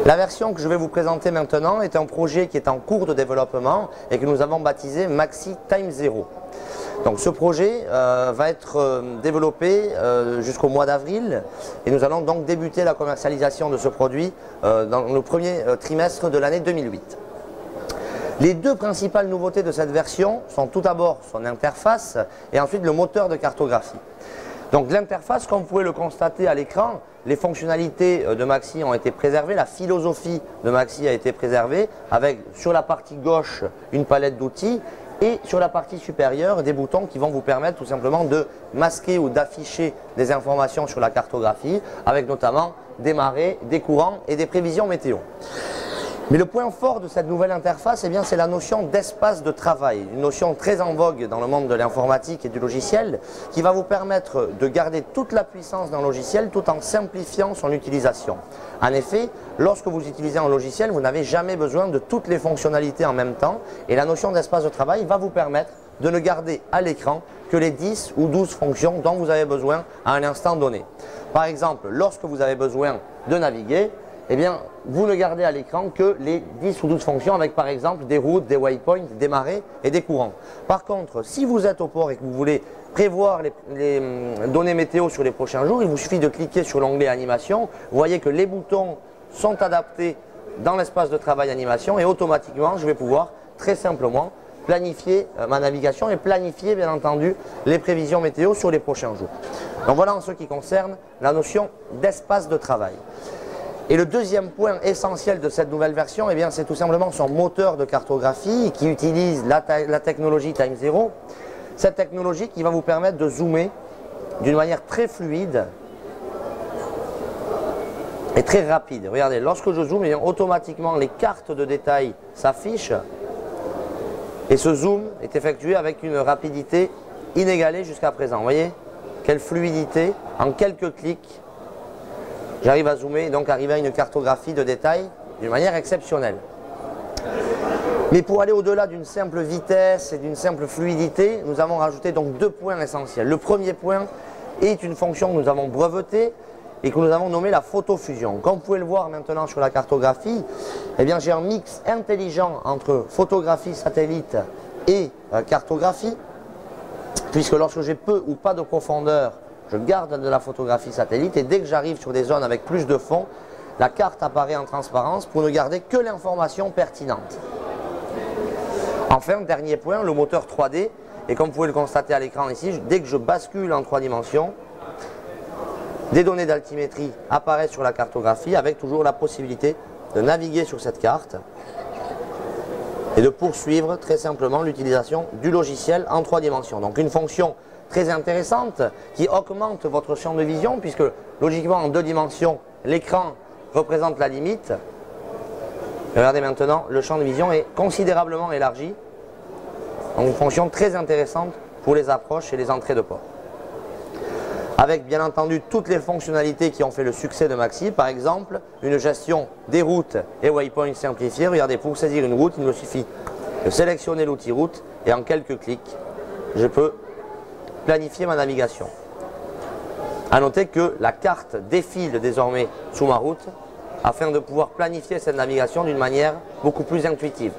La version que je vais vous présenter maintenant est un projet qui est en cours de développement et que nous avons baptisé Maxi Time Zero. Donc ce projet va être développé jusqu'au mois d'avril et nous allons donc débuter la commercialisation de ce produit dans le premier trimestre de l'année 2008. Les deux principales nouveautés de cette version sont tout d'abord son interface et ensuite le moteur de cartographie. Donc l'interface, comme vous pouvez le constater à l'écran, les fonctionnalités de Maxi ont été préservées, la philosophie de Maxi a été préservée avec sur la partie gauche une palette d'outils et sur la partie supérieure des boutons qui vont vous permettre tout simplement de masquer ou d'afficher des informations sur la cartographie avec notamment des marées, des courants et des prévisions météo. Mais le point fort de cette nouvelle interface, eh bien, c'est la notion d'espace de travail, une notion très en vogue dans le monde de l'informatique et du logiciel qui va vous permettre de garder toute la puissance d'un logiciel tout en simplifiant son utilisation. En effet, lorsque vous utilisez un logiciel, vous n'avez jamais besoin de toutes les fonctionnalités en même temps et la notion d'espace de travail va vous permettre de ne garder à l'écran que les 10 ou 12 fonctions dont vous avez besoin à un instant donné. Par exemple, lorsque vous avez besoin de naviguer, eh bien, vous ne gardez à l'écran que les 10 ou 12 fonctions avec par exemple des routes, des waypoints, des marées et des courants. Par contre, si vous êtes au port et que vous voulez prévoir les données météo sur les prochains jours, il vous suffit de cliquer sur l'onglet animation. Vous voyez que les boutons sont adaptés dans l'espace de travail animation et automatiquement, je vais pouvoir très simplement planifier ma navigation et planifier bien entendu les prévisions météo sur les prochains jours. Donc voilà en ce qui concerne la notion d'espace de travail. Et le deuxième point essentiel de cette nouvelle version, eh bien, c'est tout simplement son moteur de cartographie qui utilise la technologie Time Zero. Cette technologie qui va vous permettre de zoomer d'une manière très fluide et très rapide. Regardez, lorsque je zoome, eh bien, automatiquement les cartes de détail s'affichent et ce zoom est effectué avec une rapidité inégalée jusqu'à présent. Vous voyez, quelle fluidité, en quelques clics. J'arrive à zoomer et donc arriver à une cartographie de détail d'une manière exceptionnelle. Mais pour aller au-delà d'une simple vitesse et d'une simple fluidité, nous avons rajouté donc deux points essentiels. Le premier point est une fonction que nous avons brevetée et que nous avons nommée la photofusion. Comme vous pouvez le voir maintenant sur la cartographie, eh bien, j'ai un mix intelligent entre photographie satellite et cartographie, puisque lorsque j'ai peu ou pas de profondeur, je garde de la photographie satellite et dès que j'arrive sur des zones avec plus de fond, la carte apparaît en transparence pour ne garder que l'information pertinente. Enfin, dernier point, le moteur 3D. Et comme vous pouvez le constater à l'écran ici, dès que je bascule en 3 dimensions, des données d'altimétrie apparaissent sur la cartographie avec toujours la possibilité de naviguer sur cette carte et de poursuivre très simplement l'utilisation du logiciel en 3 dimensions. Donc une fonction très intéressante qui augmente votre champ de vision puisque logiquement en 2 dimensions l'écran représente la limite. Regardez maintenant, le champ de vision est considérablement élargi. Donc une fonction très intéressante pour les approches et les entrées de port. Avec bien entendu toutes les fonctionnalités qui ont fait le succès de Maxi, par exemple une gestion des routes et waypoints simplifiés. Regardez, pour saisir une route, il me suffit de sélectionner l'outil route et en quelques clics, je peux planifier ma navigation. A noter que la carte défile désormais sous ma route afin de pouvoir planifier cette navigation d'une manière beaucoup plus intuitive.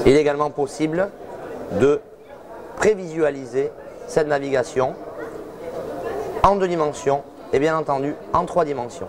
Il est également possible de prévisualiser cette navigation en 2 dimensions et bien entendu en 3 dimensions.